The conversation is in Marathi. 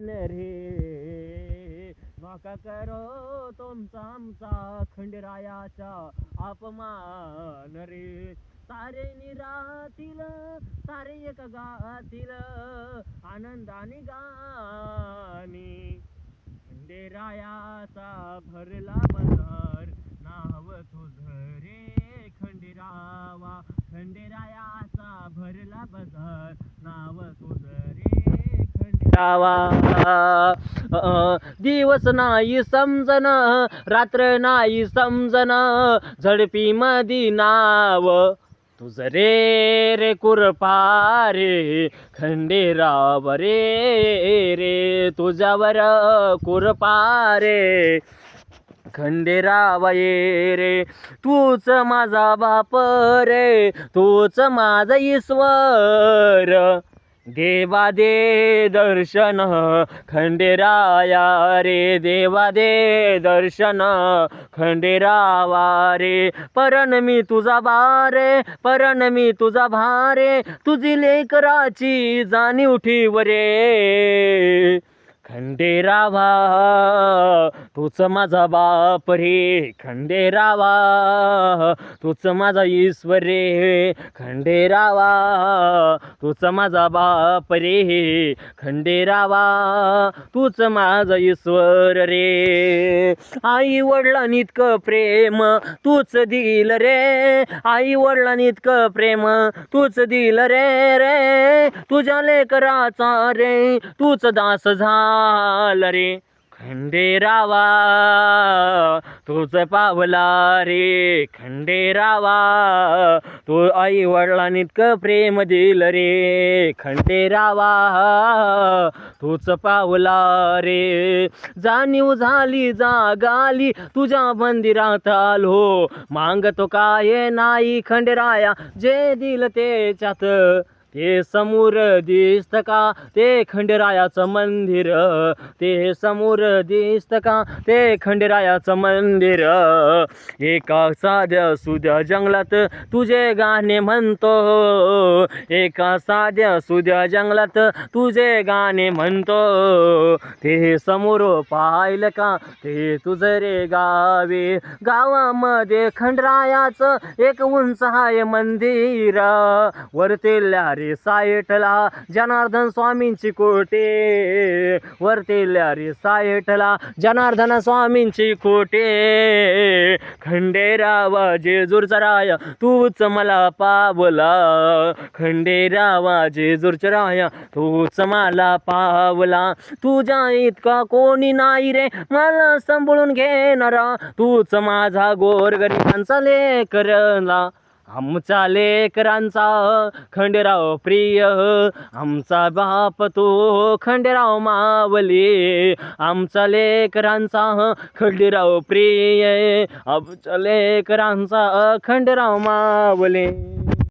रे नका करो तुमचा आमचा खंडेरायाचा अपमान रे. सारे निरातील सारे एक गातील आनंदाने गाणी. खंडेरायाचा भरला बाजार नाव तुझं रे खंडेरावा. खंडेरायाचा भरला बाजार नाव तुझं रे खंडेरावा. दिवस नाही समजन रात्र नाही समजन झडपी मधी नाव तुझं रे रे कुरपा रे खंडेराव रे रे तुझ्यावर कुरपा रे खंडेराव ये रे. तूच माझा बाप रे तूच माझा ईश्वर देवा दे दर्शन खंडेराया रे. देवा दे दर्शन खंडेरावा रे. परण मी तुझा भारे परण मी तुझा भारे तुझी लेकराची जाणीव ठेव रे खंडेरावा. तूच माझा बाप रे खंडेरावा. तूच माझा ईश्वर रे खंडेरावा. तूच माझा बाप रे खंडेरावा. तूच माझा ईश्वर रे. आई वडिलांइतकं प्रेम तूच दिल रे. आई वडिलांइतकं प्रेम तूच दिल रे रे. तुझ्या लेकराचा रे तूच दास झाला रे खंडेरावा. तूच पावला रे खंडेरावा. तू आई वडिलांइतकं प्रेम दिल रे खंडेरावा. तूच पावला रे. जाणीव झाली जागाली तुझ्या मंदिरात आलो मागतो काय नाही खंडेराया. जे दिल त्याच्यात ते समोर दिसत का ते खंडेरायाचं मंदिर. ते समोर दिसत का ते खंडेरायाचं मंदिर. एका साध्या सुद्या जंगलात तुझे गाणे म्हणतो. एका साध्या सुद्या जंगलात तुझे गाणे म्हणतो. ते समोर पाहिलं का ते तुझं रे गावे. गावामध्ये खंडेरायाचं एक उंच हाय मंदिर. वरतेल्या रे सायटला जनार्दन स्वामींची कोटे. वरतेल्या रे सायटला जनार्दन स्वामींची कोटे. खंडेरावा जेजूरचा राया तूच मला पावला. खंडेरावा जेजूरचा राया तूच मला पावला. तुझ्या इतका कोणी नाही रे मला सांभाळून घेणारा. तूच माझा गोरगरिबांचा लेकरला. आमचा लेकरांचा खंडेराव प्रिय. आमचा बाप तो खंडेराव मावली. आमचा लेकरांचा खंडेराव प्रिय. आमच्या लेकरांचा खंडेराव मावली.